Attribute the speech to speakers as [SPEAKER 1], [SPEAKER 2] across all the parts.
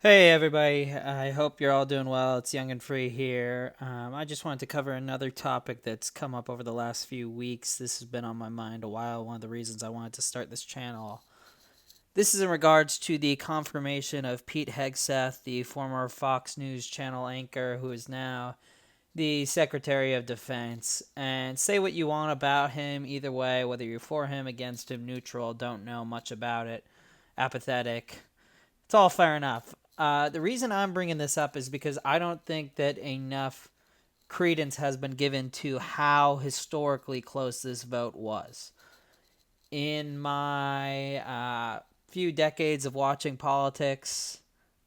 [SPEAKER 1] Hey everybody, I hope you're all doing well. It's Young and Free here. I just wanted to cover another topic that's come up over the last few weeks. This has been on my mind a while. One of the reasons I wanted to start this channel. This is in regards to the confirmation of Pete Hegseth, the former Fox News Channel anchor who is now the Secretary of Defense. And say what you want about him, either way, whether you're for him, against him, neutral, don't know much about it, apathetic. It's all fair enough. The reason I'm bringing this up is because I don't think that enough credence has been given to how historically close this vote was. In my few decades of watching politics,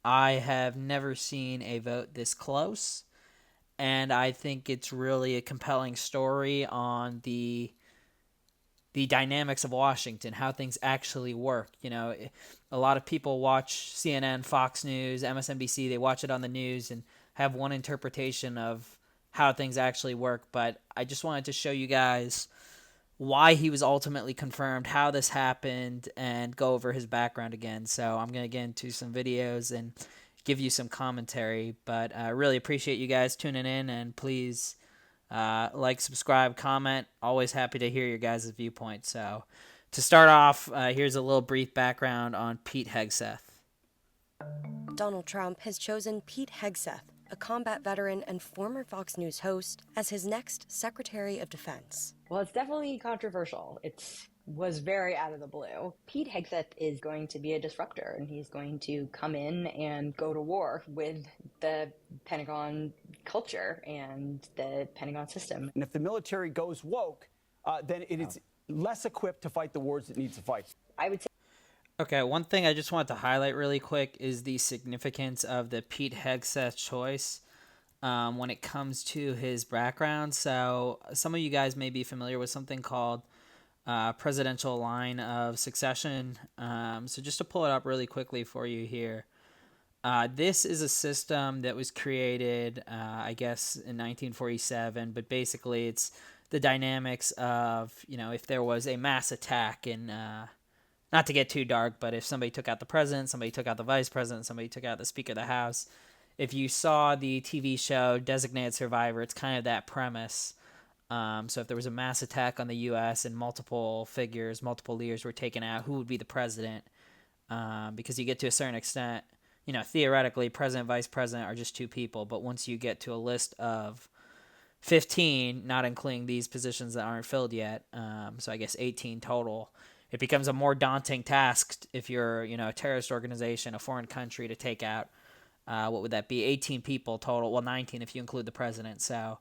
[SPEAKER 1] I have never seen a vote this close. And I think it's really a compelling story on the dynamics of Washington, how things actually work. You know, a lot of people watch CNN, Fox News, MSNBC, they watch it on the news and have one interpretation of how things actually work. But I just wanted to show you guys why he was ultimately confirmed, how this happened, and go over his background again. So I'm going to get into some videos and give you some commentary. But I really appreciate you guys tuning in, and please like, subscribe, comment. Always happy to hear your guys' viewpoint. So, to start off, here's a little brief background on Pete Hegseth.
[SPEAKER 2] Donald Trump has chosen Pete Hegseth, a combat veteran and former Fox News host, as his next Secretary of Defense.
[SPEAKER 3] Well, it's definitely controversial. It was very out of the blue. Pete Hegseth is going to be a disruptor, and he's going to come in and go to war with the Pentagon culture and the Pentagon system.
[SPEAKER 4] And if the military goes woke, then it is less equipped to fight the wars it needs to fight.
[SPEAKER 3] I would say.
[SPEAKER 1] Okay, one thing I just want to highlight really quick is the significance of the Pete Hegseth choice when it comes to his background. So, some of you guys may be familiar with something called presidential line of succession. So, just to pull it up really quickly for you here. This is a system that was created, I guess, in 1947, but basically it's the dynamics of, if there was a mass attack and not to get too dark, but if somebody took out the president, somebody took out the vice president, somebody took out the Speaker of the House, if you saw the TV show Designated Survivor, it's kind of that premise. So if there was a mass attack on the U.S. and multiple figures, multiple leaders were taken out, who would be the president? Because you get to a certain extent, theoretically, president, vice president are just two people. But once you get to a list of 15, not including these positions that aren't filled yet, so I guess 18 total, it becomes a more daunting task if you're, a terrorist organization, a foreign country, to take out, what would that be? 18 people total. Well, 19 if you include the president. So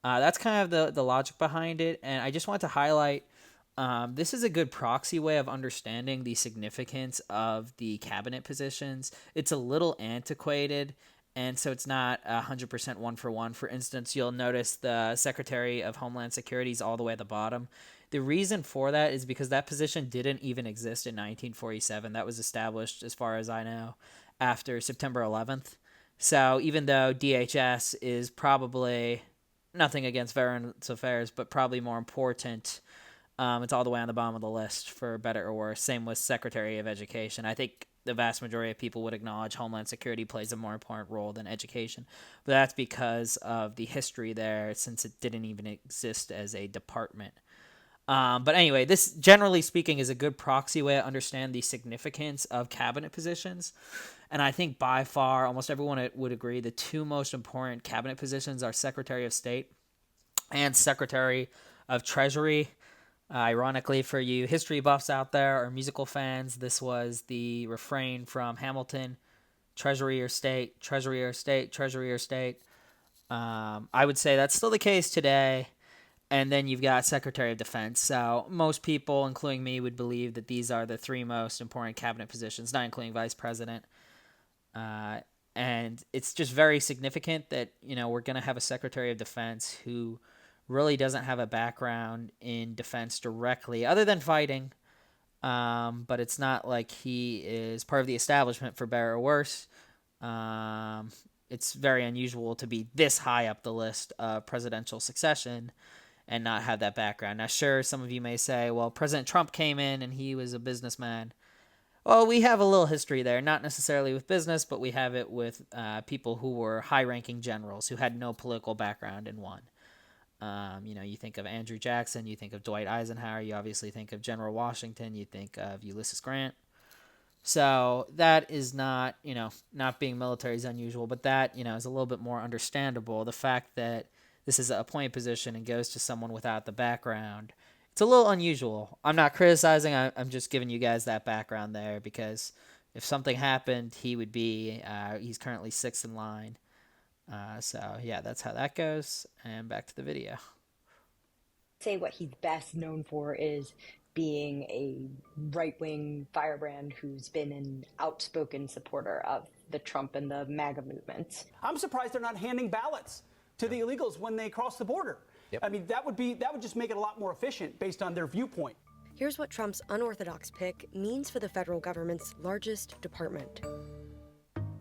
[SPEAKER 1] that's kind of the logic behind it. And I just want to highlight this is a good proxy way of understanding the significance of the cabinet positions. It's a little antiquated, and so it's not 100% one for one. For instance, you'll notice the Secretary of Homeland Security is all the way at the bottom. The reason for that is because that position didn't even exist in 1947. That was established, as far as I know, after September 11th. So even though DHS is probably nothing against Veterans Affairs, but probably more important, it's all the way on the bottom of the list, for better or worse. Same with Secretary of Education. I think the vast majority of people would acknowledge Homeland Security plays a more important role than education. But that's because of the history there, since it didn't even exist as a department. But anyway, this, generally speaking, is a good proxy way to understand the significance of cabinet positions. And I think by far, almost everyone would agree, the two most important cabinet positions are Secretary of State and Secretary of Treasury. Ironically, for you history buffs out there or musical fans, this was the refrain from Hamilton: Treasury or State, Treasury or State, Treasury or State. I would say that's still the case today. And then you've got Secretary of Defense. So most people, including me, would believe that these are the three most important cabinet positions, not including Vice President. And it's just very significant that, we're going to have a Secretary of Defense who really doesn't have a background in defense directly, other than fighting. But it's not like he is part of the establishment, for better or worse. It's very unusual to be this high up the list of presidential succession and not have that background. Now, sure, some of you may say, well, President Trump came in and he was a businessman. Well, we have a little history there, not necessarily with business, but we have it with people who were high-ranking generals who had no political background and won. You think of Andrew Jackson, you think of Dwight Eisenhower, you obviously think of General Washington, you think of Ulysses Grant. So that is not, not being military is unusual, but that, is a little bit more understandable. The fact that this is a appointed position and goes to someone without the background, it's a little unusual. I'm not criticizing, I'm just giving you guys that background there because if something happened, he would be, he's currently sixth in line. So yeah, that's how that goes. And back to the video.
[SPEAKER 3] Say what he's best known for is being a right-wing firebrand who's been an outspoken supporter of the Trump and the MAGA movements.
[SPEAKER 4] I'm surprised they're not handing ballots to the illegals when they cross the border. Yep. I mean, that would just make it a lot more efficient based on their viewpoint.
[SPEAKER 2] Here's what Trump's unorthodox pick means for the federal government's largest department.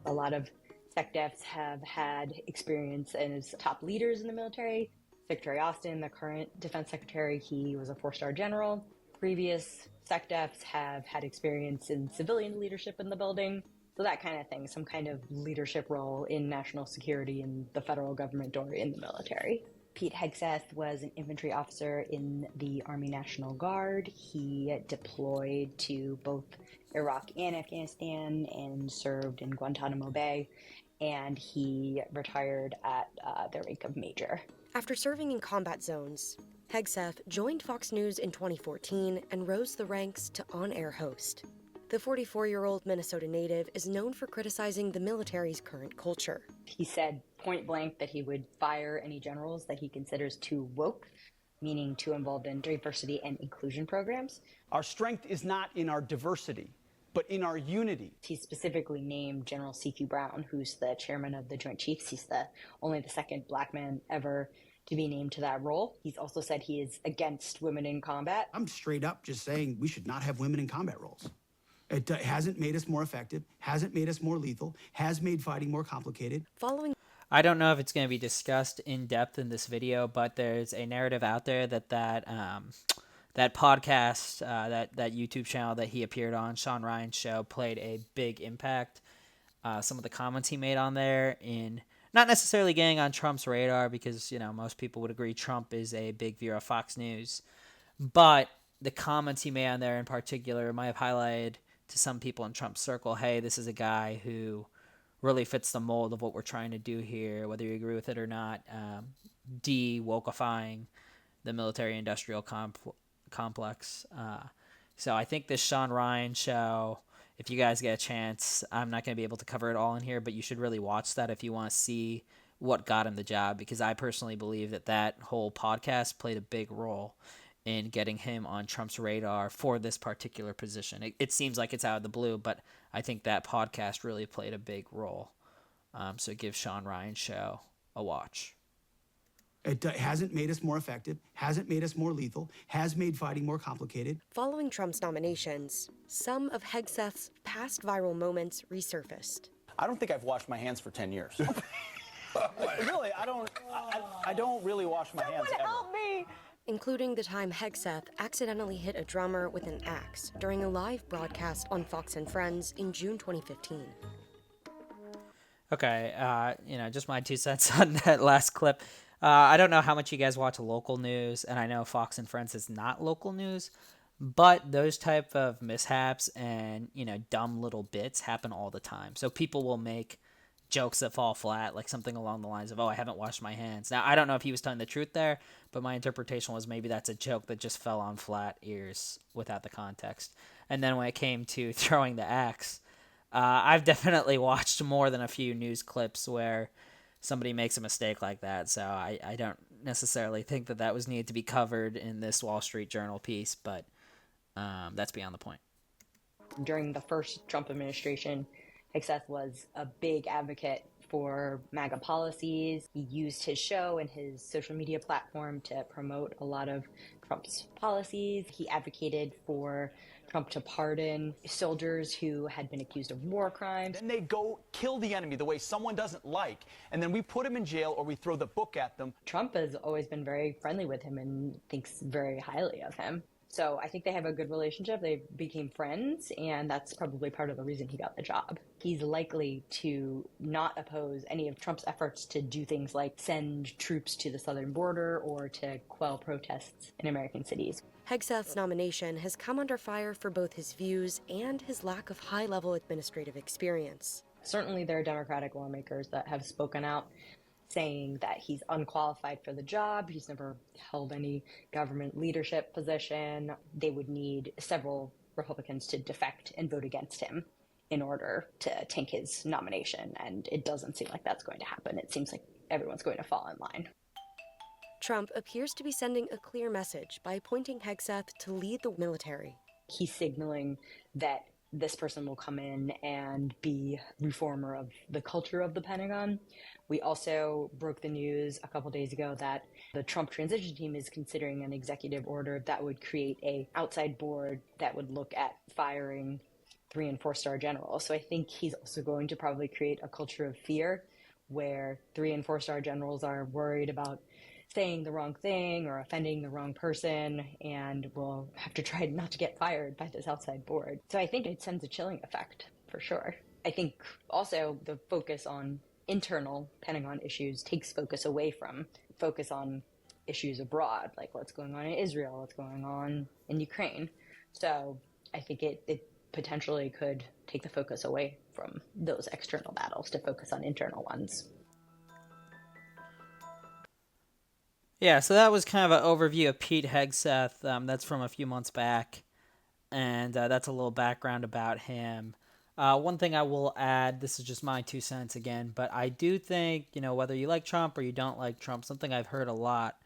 [SPEAKER 3] A lot of SecDefs have had experience as top leaders in the military. Secretary Austin, the current defense secretary, he was a 4-star general. Previous SecDefs have had experience in civilian leadership in the building. So that kind of thing, some kind of leadership role in national security in the federal government or in the military. Pete Hegseth was an infantry officer in the Army National Guard. He deployed to both Iraq and Afghanistan and served in Guantanamo Bay. And he retired at the rank of major.
[SPEAKER 2] After serving in combat zones, Hegseth joined Fox News in 2014 and rose the ranks to on-air host. The 44-year-old Minnesota native is known for criticizing the military's current culture.
[SPEAKER 3] He said point blank that he would fire any generals that he considers too woke, meaning too involved in diversity and inclusion programs.
[SPEAKER 4] Our strength is not in our diversity, but in our unity.
[SPEAKER 3] He specifically named General C.Q. Brown, who's the chairman of the Joint Chiefs. He's only the second black man ever to be named to that role. He's also said he is against women in combat.
[SPEAKER 5] I'm straight up just saying we should not have women in combat roles. It hasn't made us more effective, hasn't made us more lethal, has made fighting more complicated.
[SPEAKER 1] I don't know if it's going to be discussed in depth in this video, but there's a narrative out there that podcast, that YouTube channel that he appeared on, Sean Ryan's show, played a big impact. Some of the comments he made on there in not necessarily getting on Trump's radar because, most people would agree Trump is a big viewer of Fox News. But the comments he made on there in particular might have highlighted to some people in Trump's circle, hey, this is a guy who really fits the mold of what we're trying to do here, whether you agree with it or not, de-wokeifying the military-industrial complex. So I think this Sean Ryan show, if you guys get a chance, I'm not going to be able to cover it all in here, but you should really watch that if you want to see what got him the job, because I personally believe that whole podcast played a big role in getting him on Trump's radar for this particular position. It seems like it's out of the blue, but I think that podcast really played a big role. So give Sean Ryan's show a watch.
[SPEAKER 5] It hasn't made us more effective, hasn't made us more lethal, has made fighting more complicated.
[SPEAKER 2] Following Trump's nominations, some of Hegseth's past viral moments resurfaced.
[SPEAKER 4] I don't think I've washed my hands for 10 years. Really, I don't really wash my hands ever.
[SPEAKER 3] Help me!
[SPEAKER 2] Including the time Hegseth accidentally hit a drummer with an axe during a live broadcast on Fox and Friends in June 2015.
[SPEAKER 1] Okay, just my 2 cents on that last clip. I don't know how much you guys watch local news, and I know Fox and Friends is not local news, but those type of mishaps and, dumb little bits happen all the time. So people will make jokes that fall flat, like something along the lines of, oh, I haven't washed my hands. Now, I don't know if he was telling the truth there, but my interpretation was maybe that's a joke that just fell on flat ears without the context. And then when it came to throwing the axe, I've definitely watched more than a few news clips where somebody makes a mistake like that. So I don't necessarily think that was needed to be covered in this Wall Street Journal piece, but that's beyond the point.
[SPEAKER 3] During the first Trump administration, Hegseth was a big advocate for MAGA policies. He used his show and his social media platform to promote a lot of Trump's policies. He advocated for Trump to pardon soldiers who had been accused of war crimes.
[SPEAKER 4] Then they go kill the enemy the way someone doesn't like, and then we put them in jail or we throw the book at them.
[SPEAKER 3] Trump has always been very friendly with him and thinks very highly of him. So I think they have a good relationship. They became friends, and that's probably part of the reason he got the job. He's likely to not oppose any of Trump's efforts to do things like send troops to the southern border or to quell protests in American cities.
[SPEAKER 2] Hegseth's nomination has come under fire for both his views and his lack of high-level administrative experience.
[SPEAKER 3] Certainly there are Democratic lawmakers that have spoken out saying that he's unqualified for the job. He's never held any government leadership position. They would need several Republicans to defect and vote against him in order to tank his nomination. And it doesn't seem like that's going to happen. It seems like everyone's going to fall in line.
[SPEAKER 2] Trump appears to be sending a clear message by appointing Hegseth to lead the military.
[SPEAKER 3] He's signaling that this person will come in and be reformer of the culture of the Pentagon. We also broke the news a couple days ago that the Trump transition team is considering an executive order that would create an outside board that would look at firing 3- and 4-star generals. So I think he's also going to probably create a culture of fear where 3- and 4-star generals are worried about saying the wrong thing or offending the wrong person and will have to try not to get fired by this outside board. So I think it sends a chilling effect for sure. I think also the focus on internal Pentagon issues takes focus away from focus on issues abroad, like what's going on in Israel, what's going on in Ukraine. So I think it potentially could take the focus away from those external battles to focus on internal ones.
[SPEAKER 1] Yeah, so that was kind of an overview of Pete Hegseth. That's from a few months back, and that's a little background about him. One thing I will add, this is just my 2 cents again, but I do think, whether you like Trump or you don't like Trump, something I've heard a lot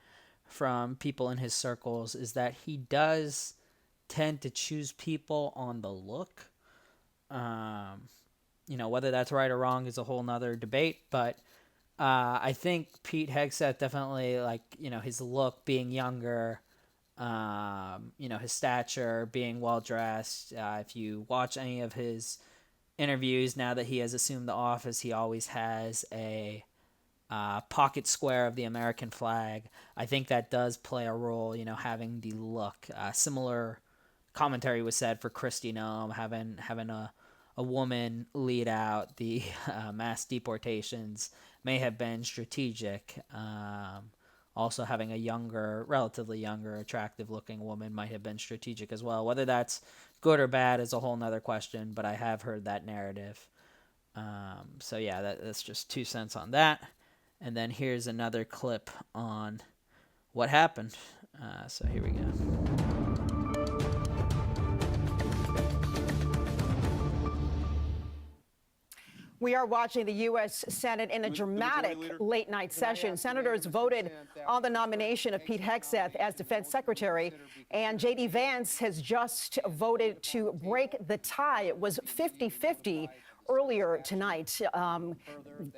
[SPEAKER 1] from people in his circles is that he does tend to choose people on the look. Whether that's right or wrong is a whole nother debate, but I think Pete Hegseth definitely, his look being younger, his stature being well-dressed. If you watch any of his interviews now that he has assumed the office, he always has a pocket square of the American flag. I think that does play a role, having the look. Similar commentary was said for Kristi Noem, having a woman lead out the mass deportations may have been strategic. Also, having a relatively younger, attractive-looking woman might have been strategic as well. Whether that's good or bad is a whole nother question, but I have heard that narrative. So yeah, that's just 2 cents on that. And then here's another clip on what happened. So here we go.
[SPEAKER 6] We are watching the U.S. Senate in a dramatic late-night session. Senators voted on the nomination of Pete Hegseth as Defense Secretary, and J.D. Vance has just voted to break the tie. It was 50-50 earlier tonight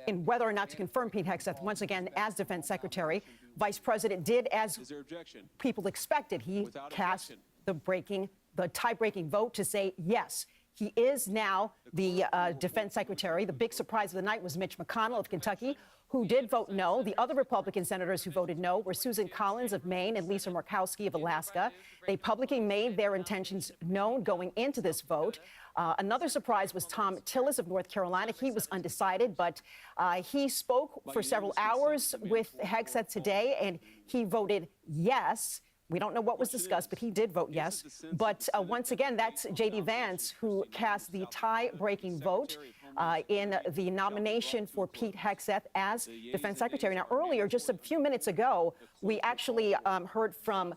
[SPEAKER 6] in whether or not to confirm Pete Hegseth once again as Defense Secretary. Vice President did as people expected. He cast the tie-breaking vote to say yes. He is now the Defense Secretary. The big surprise of the night was Mitch McConnell of Kentucky, who did vote no. The other Republican senators who voted no were Susan Collins of Maine and Lisa Murkowski of Alaska. They publicly made their intentions known going into this vote. Another surprise was Tom Tillis of North Carolina. He was undecided, but he spoke for several hours with Hegseth today, and he voted yes. We don't know what was discussed, but he did vote yes. But once again, that's J.D. Vance who cast the tie-breaking vote in the nomination for Pete Hegseth as Defense Secretary. Now, earlier, just a few minutes ago, we actually heard from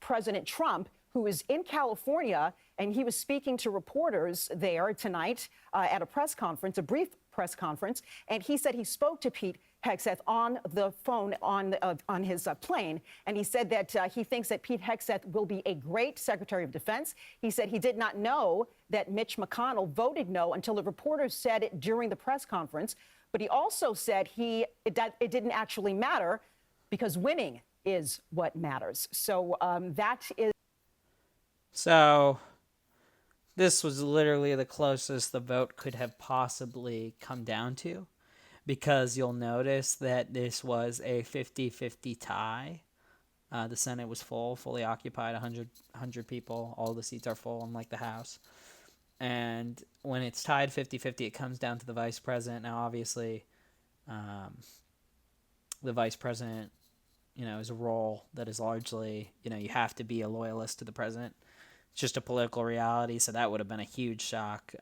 [SPEAKER 6] President Trump, who is in California, and he was speaking to reporters there tonight at a press conference, a brief press conference, and he said he spoke to Pete Hegseth on the phone on his plane, and he said that he thinks that Pete Hegseth will be a great Secretary of Defense. He said he did not know that Mitch McConnell voted no until the reporters said it during the press conference, but he also said it didn't actually matter because winning is what matters. So that is.
[SPEAKER 1] So this was literally the closest the vote could have possibly come down to, because you'll notice that this was a 50-50 tie. The Senate was fully occupied, 100 people. All the seats are full, unlike the House. And when it's tied 50-50, it comes down to the vice president. Now, obviously, the vice president, is a role that is largely, you have to be a loyalist to the president. It's just a political reality, so that would have been a huge shock.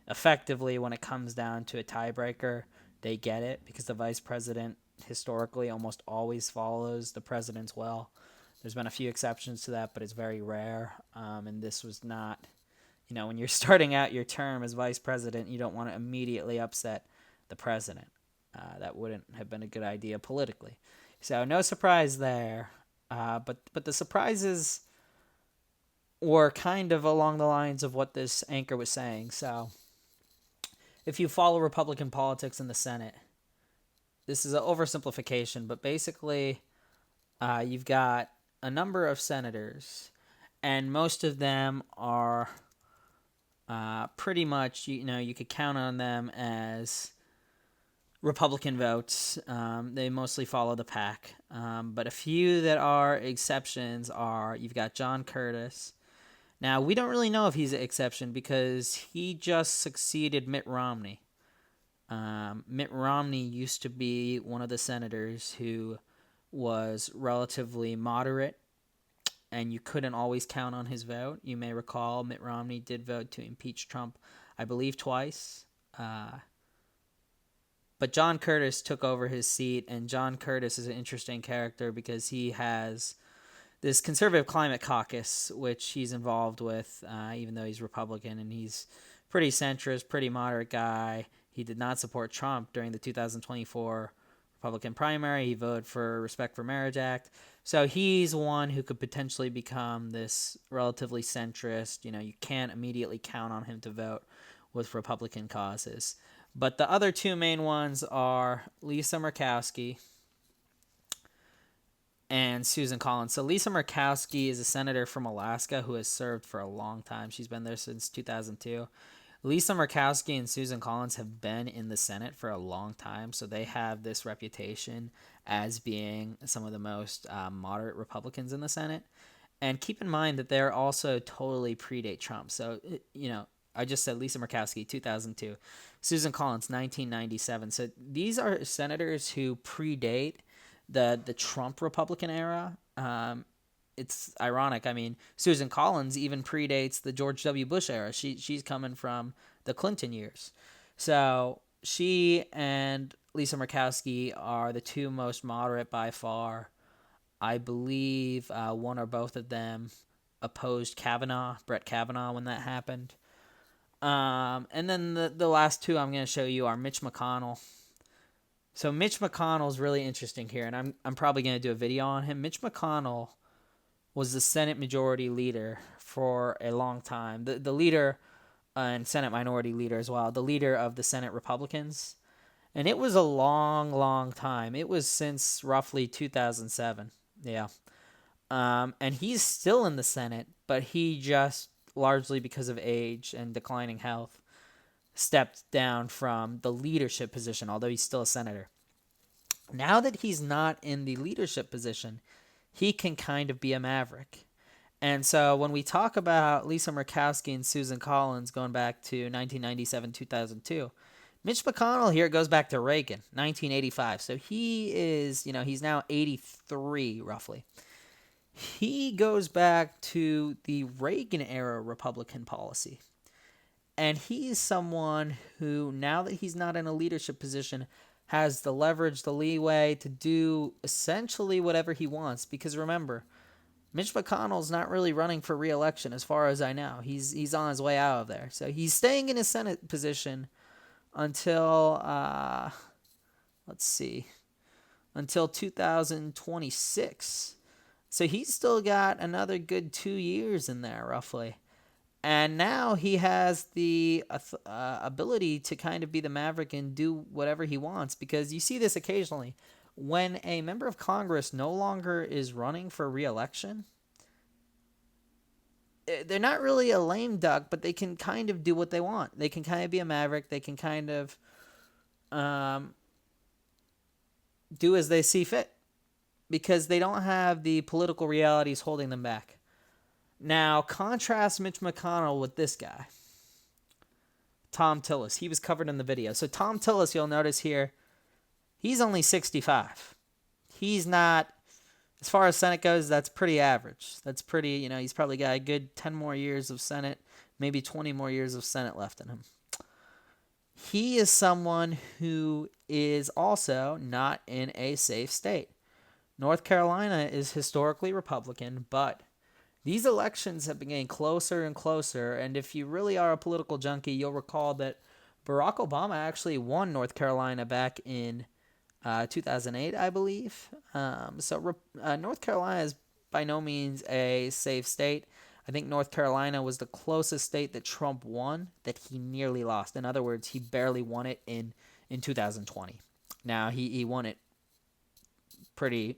[SPEAKER 1] Effectively, when it comes down to a tiebreaker, they get it because the vice president historically almost always follows the president's will. There's been a few exceptions to that, but it's very rare. And this was not, when you're starting out your term as vice president, you don't want to immediately upset the president. That wouldn't have been a good idea politically. So no surprise there. But the surprises were kind of along the lines of what this anchor was saying. So if you follow Republican politics in the Senate, this is an oversimplification, but basically you've got a number of senators, and most of them are pretty much, you could count on them as Republican votes. They mostly follow the pack. But a few that are exceptions are, you've got John Curtis. Now, we don't really know if he's an exception because he just succeeded Mitt Romney. Mitt Romney used to be one of the senators who was relatively moderate, and you couldn't always count on his vote. You may recall Mitt Romney did vote to impeach Trump, I believe, twice. But John Curtis took over his seat, and John Curtis is an interesting character because he has this conservative climate caucus, which he's involved with, even though he's Republican, and he's pretty centrist, pretty moderate guy. He did not support Trump during the 2024 Republican primary. He voted for Respect for Marriage Act. So he's one who could potentially become this relatively centrist. You can't immediately count on him to vote with Republican causes. But the other two main ones are Lisa Murkowski and Susan Collins. So Lisa Murkowski is a senator from Alaska who has served for a long time. She's been there since 2002. Lisa Murkowski and Susan Collins have been in the Senate for a long time, so they have this reputation as being some of the most moderate Republicans in the Senate. And keep in mind that they're also totally predate Trump. So, I just said Lisa Murkowski, 2002. Susan Collins, 1997. So these are senators who predate the Trump Republican era. It's ironic. I mean, Susan Collins even predates the George W. Bush era. She's coming from the Clinton years. So she and Lisa Murkowski are the two most moderate by far. I believe one or both of them opposed Brett Kavanaugh, when that happened. And then the last two I'm going to show you are Mitch McConnell. So Mitch McConnell is really interesting here, and I'm probably going to do a video on him. Mitch McConnell was the Senate Majority Leader for a long time. The leader and Senate Minority Leader as well. The leader of the Senate Republicans. And it was a long, long time. It was since roughly 2007. Yeah. And he's still in the Senate, but he just, largely because of age and declining health, stepped down from the leadership position, although he's still a senator. Now that he's not in the leadership position, he can kind of be a maverick. And so when we talk about Lisa Murkowski and Susan Collins going back to 1997-2002, Mitch McConnell here goes back to Reagan, 1985. So he is, he's now 83 roughly. He goes back to the Reagan-era Republican policy. And he's someone who, now that he's not in a leadership position, has the leverage, the leeway to do essentially whatever he wants. Because remember, Mitch McConnell's not really running for re-election as far as I know. He's on his way out of there. So he's staying in his Senate position until, until 2026. So he's still got another good 2 years in there, roughly. And now he has the ability to kind of be the maverick and do whatever he wants, because you see this occasionally. When a member of Congress no longer is running for re-election, they're not really a lame duck, but they can kind of do what they want. They can kind of be a maverick. They can kind of do as they see fit. because they don't have the political realities holding them back. Now, contrast Mitch McConnell with this guy, Tom Tillis. He was covered in the video. So Tom Tillis, you'll notice here, he's only 65. He's not, as far as Senate goes, that's pretty average. That's pretty, he's probably got a good 10 more years of Senate, maybe 20 more years of Senate left in him. He is someone who is also not in a safe state. North Carolina is historically Republican, but these elections have been getting closer and closer, and if you really are a political junkie, you'll recall that Barack Obama actually won North Carolina back in 2008, I believe. North Carolina is by no means a safe state. I think North Carolina was the closest state that Trump won that he nearly lost. In other words, he barely won it in 2020. Now, he won it pretty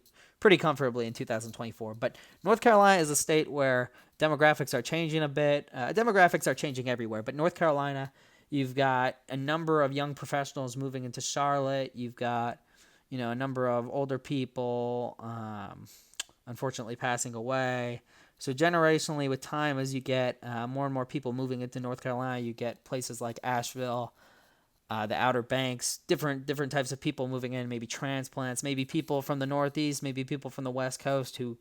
[SPEAKER 1] comfortably in 2024. But North Carolina is a state where demographics are changing a bit. Demographics are changing everywhere. But North Carolina, you've got a number of young professionals moving into Charlotte. You've got, a number of older people, unfortunately, passing away. So generationally, with time, as you get more and more people moving into North Carolina, you get places like Asheville, the Outer Banks, different types of people moving in, maybe transplants, maybe people from the Northeast, maybe people from the West Coast who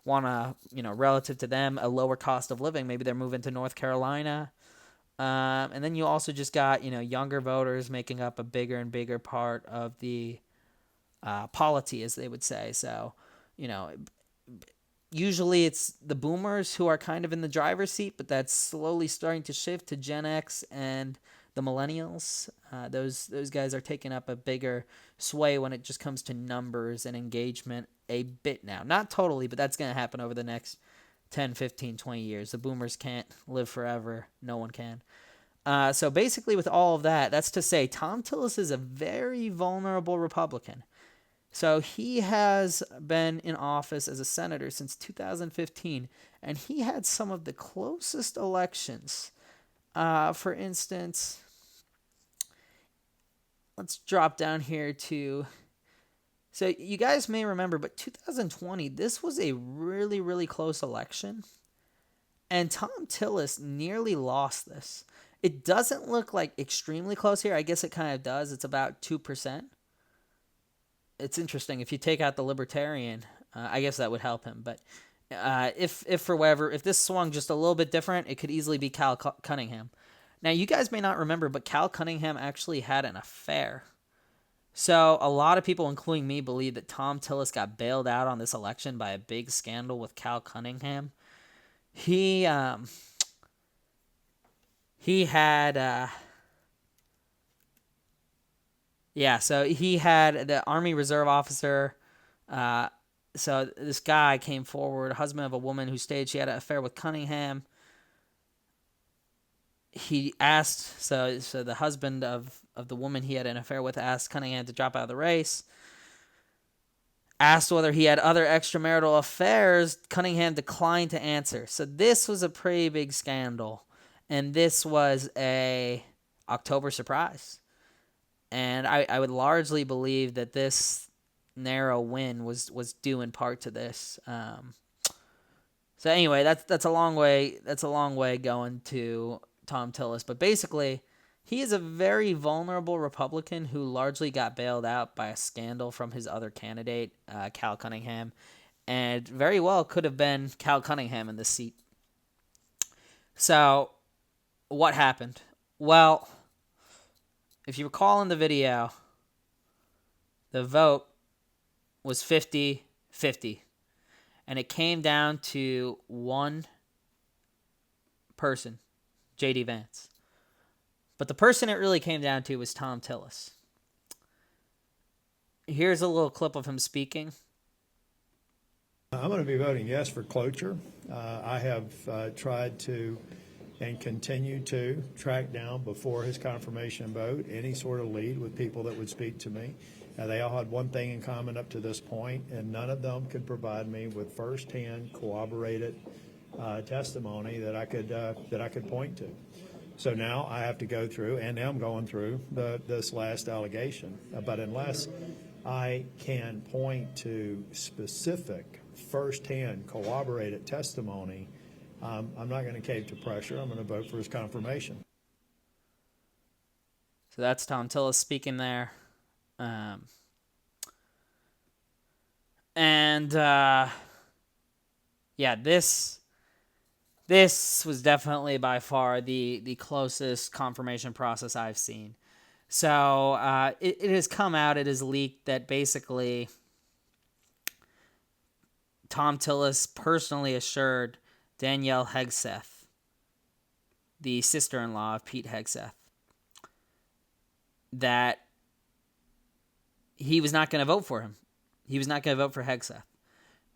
[SPEAKER 1] want to, relative to them, a lower cost of living. Maybe they're moving to North Carolina. And then you also just got, younger voters making up a bigger and bigger part of the polity, as they would say. So, usually it's the boomers who are kind of in the driver's seat, but that's slowly starting to shift to Gen X and the millennials. Those guys are taking up a bigger sway when it just comes to numbers and engagement a bit now. Not totally, but that's going to happen over the next 10, 15, 20 years. The boomers can't live forever. No one can. So basically with all of that, that's to say Tom Tillis is a very vulnerable Republican. So he has been in office as a senator since 2015, and he had some of the closest elections. For instance, let's drop down here to, so you guys may remember, but 2020, this was a really, really close election, and Tom Tillis nearly lost this. It doesn't look like extremely close here. I guess it kind of does. It's about 2%. It's interesting. If you take out the Libertarian, I guess that would help him. But if for whatever, if this swung just a little bit different, it could easily be Cal Cunningham. Now, you guys may not remember, but Cal Cunningham actually had an affair. So a lot of people, including me, believe that Tom Tillis got bailed out on this election by a big scandal with Cal Cunningham. He had so he had the Army Reserve officer. So this guy came forward, husband of a woman who stated she had an affair with Cunningham. He asked, so the husband of the woman he had an affair with asked Cunningham to drop out of the race. Asked whether he had other extramarital affairs. Cunningham declined to answer. So this was a pretty big scandal. And this was a October surprise. And I would largely believe that this narrow win was due in part to this. So anyway, that's a long way. That's a long way going to Tom Tillis. But basically, he is a very vulnerable Republican who largely got bailed out by a scandal from his other candidate, Cal Cunningham, and very well could have been Cal Cunningham in this seat. So what happened? Well, if you recall in the video, the vote was 50-50. And it came down to one person, J.D. Vance. But the person it really came down to was Tom Tillis. Here's a little clip of him speaking.
[SPEAKER 7] I'm going to be voting yes for cloture. I have tried to and continue to track down before his confirmation vote any sort of lead with people that would speak to me. They all had one thing in common up to this point, and none of them could provide me with firsthand corroborated testimony that I could point to. So now I have to go through, and I'm going through this last allegation. But unless I can point to specific, firsthand, corroborated testimony, I'm not going to cave to pressure. I'm going to vote for his confirmation.
[SPEAKER 1] So that's Tom Tillis speaking there. This was definitely by far the closest confirmation process I've seen. So it has come out, it is leaked that basically Tom Tillis personally assured Danielle Hegseth, the sister-in-law of Pete Hegseth, that he was not going to vote for him. He was not going to vote for Hegseth.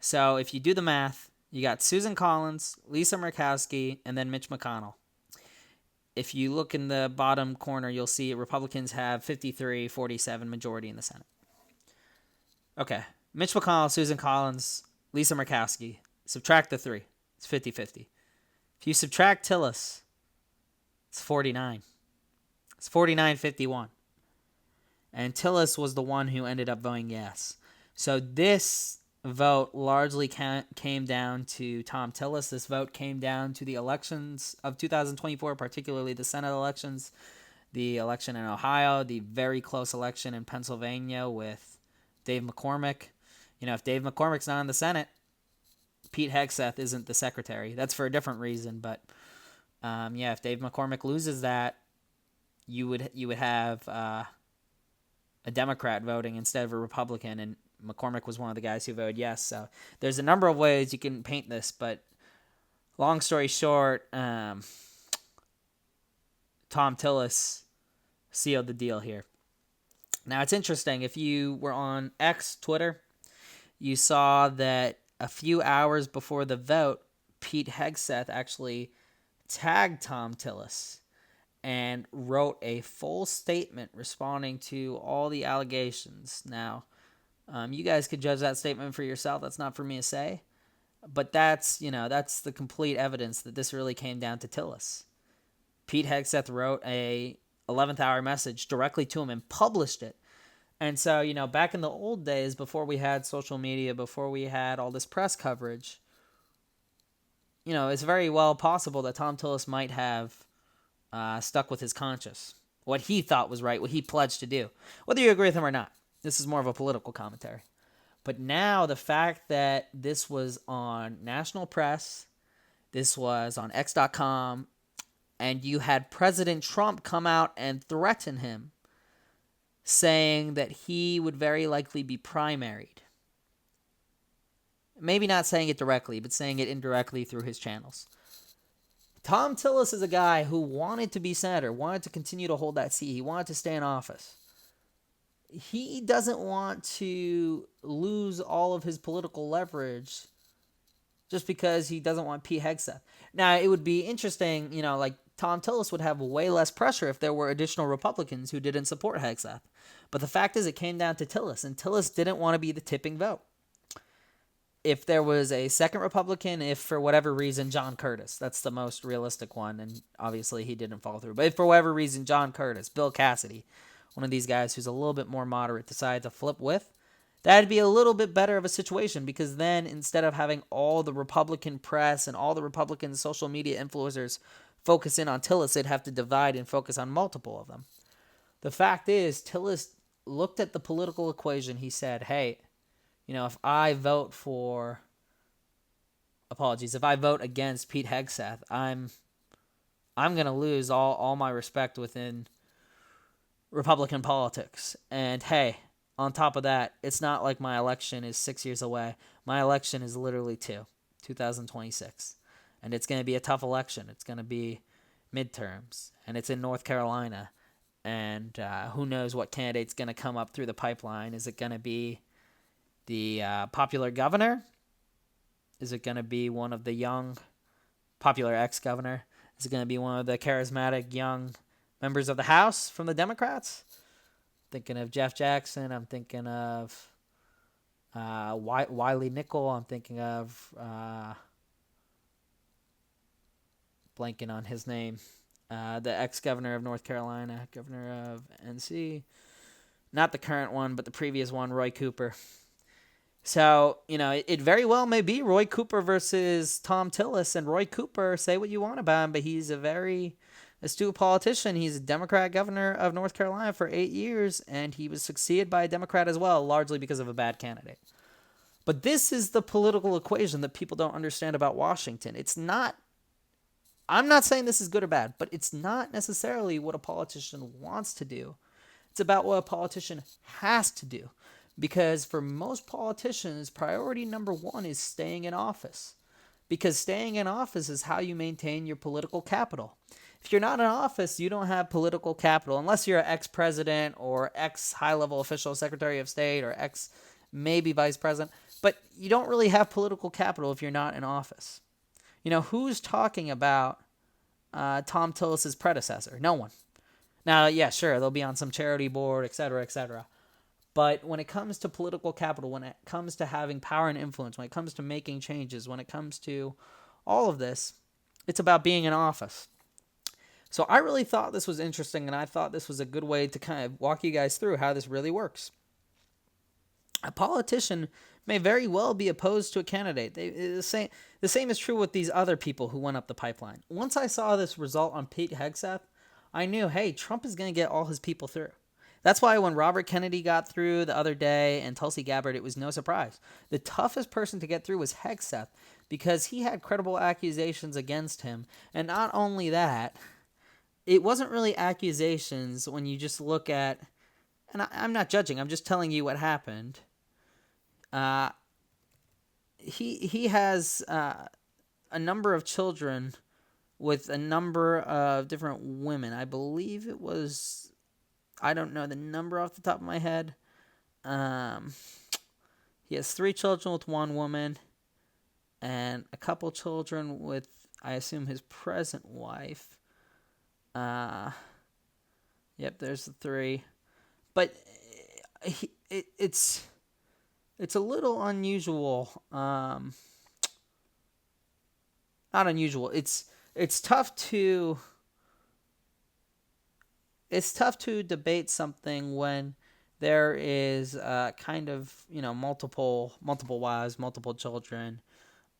[SPEAKER 1] So if you do the math, you got Susan Collins, Lisa Murkowski, and then Mitch McConnell. If you look in the bottom corner, you'll see Republicans have 53-47 majority in the Senate. Okay, Mitch McConnell, Susan Collins, Lisa Murkowski. Subtract the 3. It's 50-50. If you subtract Tillis, it's 49. It's 49-51. And Tillis was the one who ended up voting yes. So this vote largely came down to Tom Tillis. This vote came down to the elections of 2024, particularly the Senate elections, the election in Ohio, the very close election in Pennsylvania with Dave McCormick. You know, if Dave McCormick's not in the Senate, Pete Hegseth isn't the secretary. That's for a different reason, but if Dave McCormick loses that, you would have a Democrat voting instead of a Republican, and McCormick was one of the guys who voted yes. So there's a number of ways you can paint this, but long story short, Tom Tillis sealed the deal here. Now, it's interesting. If you were on X, Twitter, you saw that a few hours before the vote, Pete Hegseth actually tagged Tom Tillis and wrote a full statement responding to all the allegations. Now, you guys could judge that statement for yourself. That's not for me to say. But that's the complete evidence that this really came down to Tillis. Pete Hegseth wrote a 11th hour message directly to him and published it. And so, back in the old days, before we had social media, before we had all this press coverage, it's very well possible that Tom Tillis might have stuck with his conscience, what he thought was right, what he pledged to do, whether you agree with him or not. This is more of a political commentary. But now the fact that this was on national press, this was on X.com, and you had President Trump come out and threaten him, saying that he would very likely be primaried. Maybe not saying it directly, but saying it indirectly through his channels. Tom Tillis is a guy who wanted to be senator, wanted to continue to hold that seat. He wanted to stay in office. He doesn't want to lose all of his political leverage just because he doesn't want Pete Hegseth. Now, it would be interesting, Tom Tillis would have way less pressure if there were additional Republicans who didn't support Hegseth. But the fact is, it came down to Tillis, and Tillis didn't want to be the tipping vote. If there was a second Republican, if for whatever reason John Curtis, that's the most realistic one, and obviously he didn't fall through. But if for whatever reason John Curtis, Bill Cassidy, one of these guys who's a little bit more moderate, decided to flip with, that'd be a little bit better of a situation, because then instead of having all the Republican press and all the Republican social media influencers focus in on Tillis, they'd have to divide and focus on multiple of them. The fact is, Tillis looked at the political equation. He said, hey, if I vote against Pete Hegseth, I'm going to lose all my respect within Republican politics. And hey, on top of that, it's not like my election is 6 years away. My election is literally 2026. And it's going to be a tough election. It's going to be midterms, and it's in North Carolina. And who knows what candidate's going to come up through the pipeline. Is it going to be the popular governor? Is it going to be one of the young, popular ex-governor? Is it going to be one of the charismatic young members of the House from the Democrats? I'm thinking of Jeff Jackson. I'm thinking of Wiley Nickel. I'm thinking of blanking on his name. The ex-governor of North Carolina, governor of NC. Not the current one, but the previous one, Roy Cooper. So, it very well may be Roy Cooper versus Tom Tillis. And Roy Cooper, say what you want about him, but he's a very astute politician. He's a Democrat governor of North Carolina for 8 years, and he was succeeded by a Democrat as well, largely because of a bad candidate. But this is the political equation that people don't understand about Washington. I'm not saying this is good or bad, but it's not necessarily what a politician wants to do. It's about what a politician has to do. Because for most politicians, priority number one is staying in office. Because staying in office is how you maintain your political capital. If you're not in office, you don't have political capital, unless you're an ex-president or ex-high-level official, Secretary of State, or ex-maybe vice president. But you don't really have political capital if you're not in office. Who's talking about Tom Tillis' predecessor? No one. Now, yeah, sure, they'll be on some charity board, et cetera, et cetera. But when it comes to political capital, when it comes to having power and influence, when it comes to making changes, when it comes to all of this, it's about being in office. So I really thought this was interesting, and I thought this was a good way to kind of walk you guys through how this really works. A politician may very well be opposed to a candidate. The same is true with these other people who went up the pipeline. Once I saw this result on Pete Hegseth, I knew, hey, Trump is going to get all his people through. That's why when Robert Kennedy got through the other day and Tulsi Gabbard, it was no surprise. The toughest person to get through was Hegseth because he had credible accusations against him. And not only that, it wasn't really accusations when you just look at, and I'm not judging, I'm just telling you what happened. He has a number of children with a number of different women. I believe it was, I don't know the number off the top of my head. He has 3 children with one woman and a couple children with, I assume, his present wife. Yep, there's the 3. But it's a little unusual. Not unusual. It's tough to debate something when there is kind of, multiple wives, multiple children.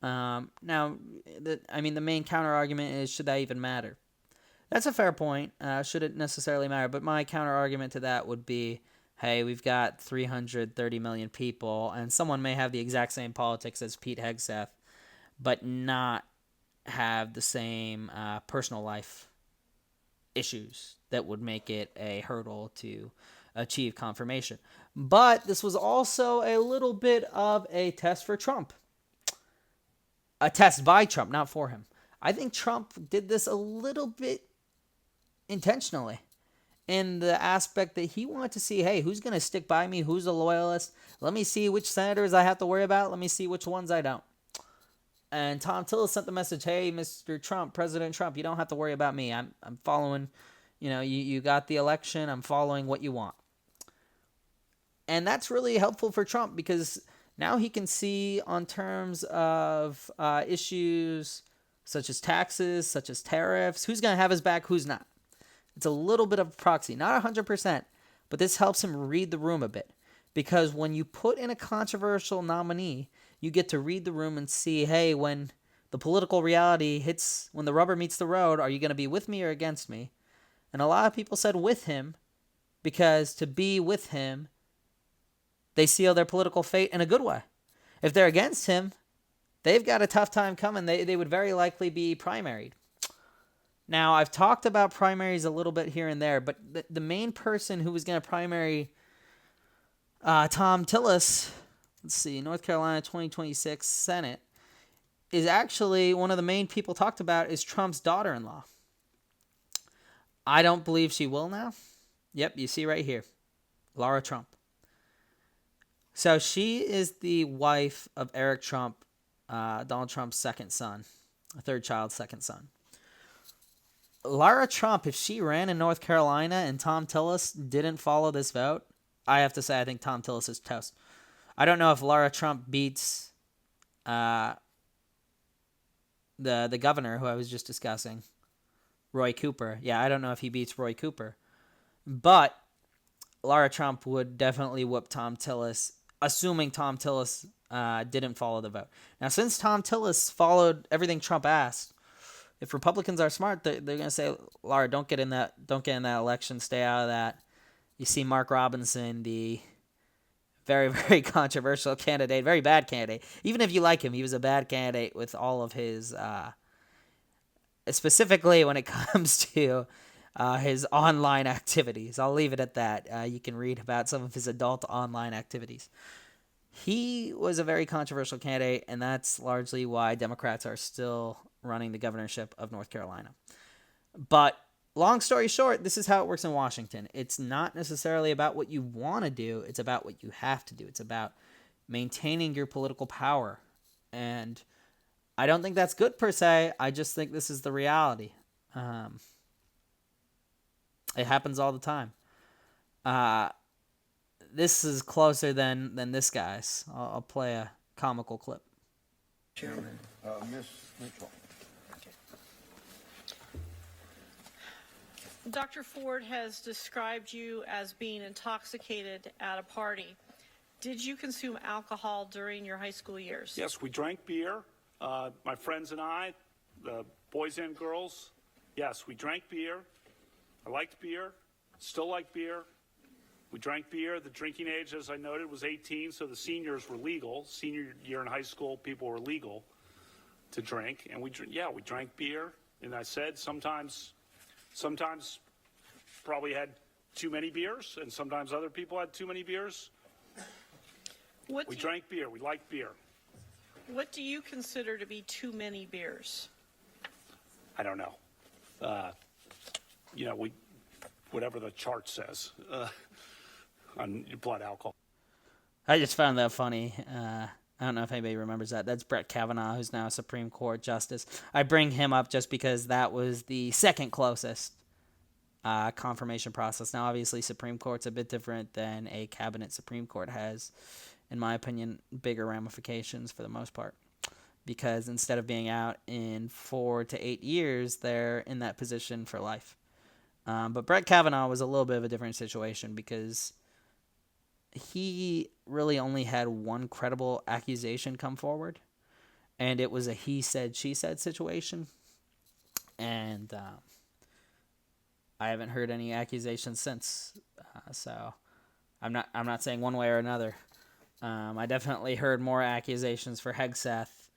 [SPEAKER 1] Now, the main counter argument is, should that even matter? That's a fair point. Should it necessarily matter? But my counter argument to that would be, hey, we've got 330 million people, and someone may have the exact same politics as Pete Hegseth, but not have the same personal life issues that would make it a hurdle to achieve confirmation. But this was also a little bit of a test for Trump. A test by Trump, not for him. I think Trump did this a little bit intentionally in the aspect that he wanted to see, hey, who's going to stick by me? Who's a loyalist? Let me see which senators I have to worry about. Let me see which ones I don't. And Tom Tillis sent the message, hey, Mr. Trump, President Trump, you don't have to worry about me. I'm following, you got the election. I'm following what you want. And that's really helpful for Trump because now he can see on terms of issues such as taxes, such as tariffs, who's going to have his back, who's not. It's a little bit of a proxy, not 100%, but this helps him read the room a bit. Because when you put in a controversial nominee, you get to read the room and see, hey, when the political reality hits, when the rubber meets the road, are you going to be with me or against me? And a lot of people said with him because to be with him, they seal their political fate in a good way. If they're against him, they've got a tough time coming. They would very likely be primaried. Now, I've talked about primaries a little bit here and there, but the main person who was going to primary Tom Tillis, let's see, North Carolina 2026 Senate, is actually one of the main people talked about is Trump's daughter-in-law. I don't believe she will now. Yep, you see right here, Laura Trump. So she is the wife of Eric Trump, Donald Trump's second son, a third child's second son. Laura Trump, if she ran in North Carolina and Tom Tillis didn't follow this vote, I have to say I think Tom Tillis is toast. I don't know if Laura Trump beats the governor who I was just discussing, Roy Cooper. Yeah, I don't know if he beats Roy Cooper. But Lara Trump would definitely whoop Tom Tillis, assuming Tom Tillis didn't follow the vote. Now, since Tom Tillis followed everything Trump asked, if Republicans are smart, they're going to say, Lara, don't get in that election, stay out of that. You see Mark Robinson, the very, very controversial candidate, very bad candidate. Even if you like him, he was a bad candidate with all of his, specifically when it comes to his online activities. I'll leave it at that. You can read about some of his adult online activities. He was a very controversial candidate, and that's largely why Democrats are still running the governorship of North Carolina. But long story short, this is how it works in Washington. It's not necessarily about what you want to do. It's about what you have to do. It's about maintaining your political power. And I don't think that's good per se. I just think this is the reality. It happens all the time. This is closer than this guy's. I'll play a comical clip.
[SPEAKER 8] Chairman. Ms. Mitchell.
[SPEAKER 9] Dr. Ford has described you as being intoxicated at a party. Did you consume alcohol during your high school years?
[SPEAKER 10] Yes, we drank beer. My friends and I, the boys and girls, yes, we drank beer. I liked beer, still like beer. We drank beer. The drinking age, as I noted, was 18, so the seniors were legal. Senior year in high school, people were legal to drink. And we drank beer. And I said sometimes probably had too many beers, and sometimes other people had too many beers. We drank beer. We liked beer.
[SPEAKER 9] What do you consider to be too many beers?
[SPEAKER 10] I don't know. Whatever the chart says on blood alcohol.
[SPEAKER 1] I just found that funny. I don't know if anybody remembers that. That's Brett Kavanaugh, who's now a Supreme Court justice. I bring him up just because that was the second closest confirmation process. Now, obviously, Supreme Court's a bit different than a cabinet Supreme Court has, in my opinion, bigger ramifications for the most part. Because instead of being out in 4 to 8 years, they're in that position for life. But Brett Kavanaugh was a little bit of a different situation because he really only had one credible accusation come forward, and it was a he said, she said situation. And I haven't heard any accusations since. So I'm not saying one way or another. I definitely heard more accusations for Hegseth,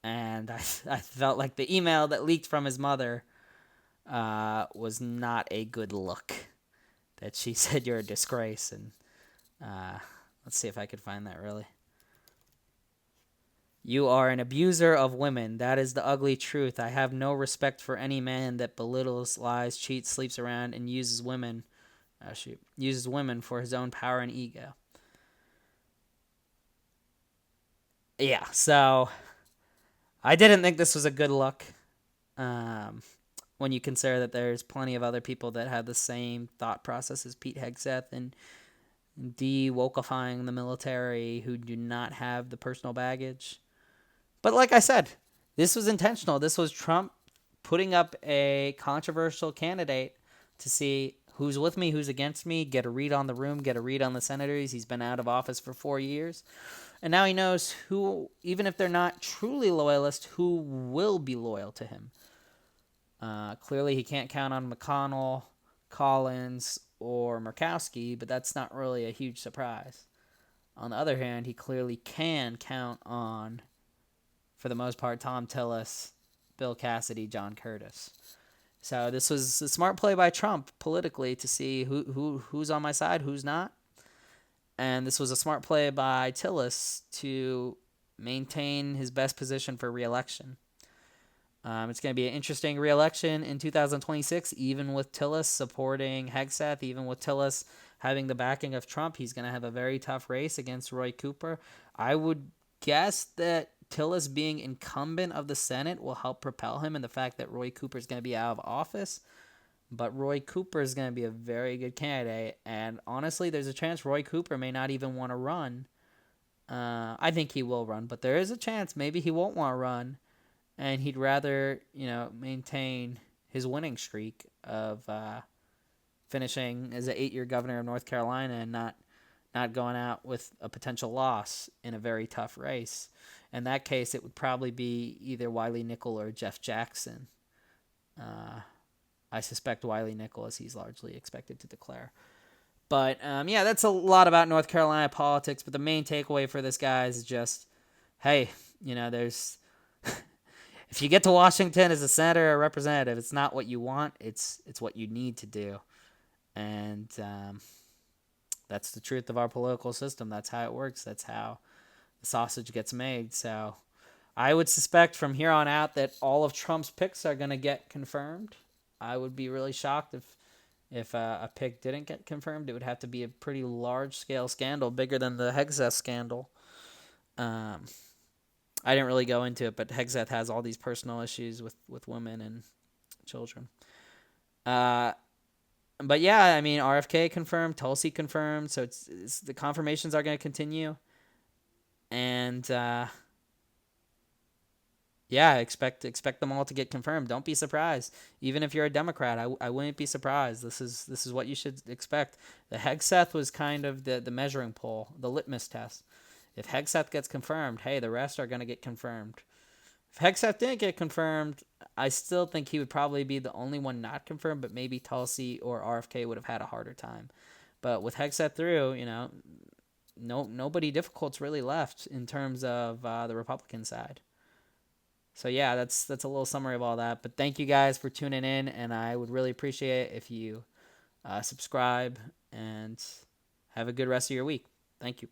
[SPEAKER 1] and I felt like the email that leaked from his mother was not a good look. That she said you're a disgrace, and let's see if I could find that really. You are an abuser of women. That is the ugly truth. I have no respect for any man that belittles, lies, cheats, sleeps around, and uses women for his own power and ego. Yeah, so I didn't think this was a good look. When you consider that there's plenty of other people that have the same thought process as Pete Hegseth and de-wokeifying the military who do not have the personal baggage. But like I said, this was intentional. This was Trump putting up a controversial candidate to see who's with me, who's against me, get a read on the room, get a read on the senators. He's been out of office for 4 years. And now he knows who, even if they're not truly loyalists, who will be loyal to him. Clearly, he can't count on McConnell, Collins, or Murkowski, but that's not really a huge surprise. On the other hand, he clearly can count on, for the most part, Tom Tillis, Bill Cassidy, John Curtis. So this was a smart play by Trump politically to see who's on my side, who's not. And this was a smart play by Tillis to maintain his best position for re-election. It's going to be an interesting re-election in 2026, even with Tillis supporting Hegseth, even with Tillis having the backing of Trump. He's going to have a very tough race against Roy Cooper. I would guess that Tillis being incumbent of the Senate will help propel him in the fact that Roy Cooper is going to be out of office. But Roy Cooper is going to be a very good candidate. And honestly, there's a chance Roy Cooper may not even want to run. I think he will run, but there is a chance maybe he won't want to run. And he'd rather, maintain his winning streak of finishing as an 8-year governor of North Carolina and not going out with a potential loss in a very tough race. In that case, it would probably be either Wiley Nickel or Jeff Jackson. I suspect Wiley Nickel, as he's largely expected to declare. But, yeah, that's a lot about North Carolina politics. But the main takeaway for this, guys, is just, hey, there's if you get to Washington as a senator or representative, it's not what you want. It's what you need to do. And that's the truth of our political system. That's how it works. That's how the sausage gets made. So I would suspect from here on out that all of Trump's picks are going to get confirmed. I would be really shocked if a pick didn't get confirmed. It would have to be a pretty large-scale scandal, bigger than the Hegseth scandal. I didn't really go into it, but Hegseth has all these personal issues with women and children. But yeah, I mean, RFK confirmed, Tulsi confirmed, so it's the confirmations are going to continue. And yeah, expect them all to get confirmed. Don't be surprised. Even if you're a Democrat, I wouldn't be surprised. This is what you should expect. The Hegseth was kind of the measuring pole, the litmus test. If Hegseth gets confirmed, hey, the rest are going to get confirmed. If Hegseth didn't get confirmed, I still think he would probably be the only one not confirmed, but maybe Tulsi or RFK would have had a harder time. But with Hegseth through, nobody difficult's really left in terms of the Republican side. So yeah, that's a little summary of all that. But thank you guys for tuning in, and I would really appreciate it if you subscribe and have a good rest of your week. Thank you.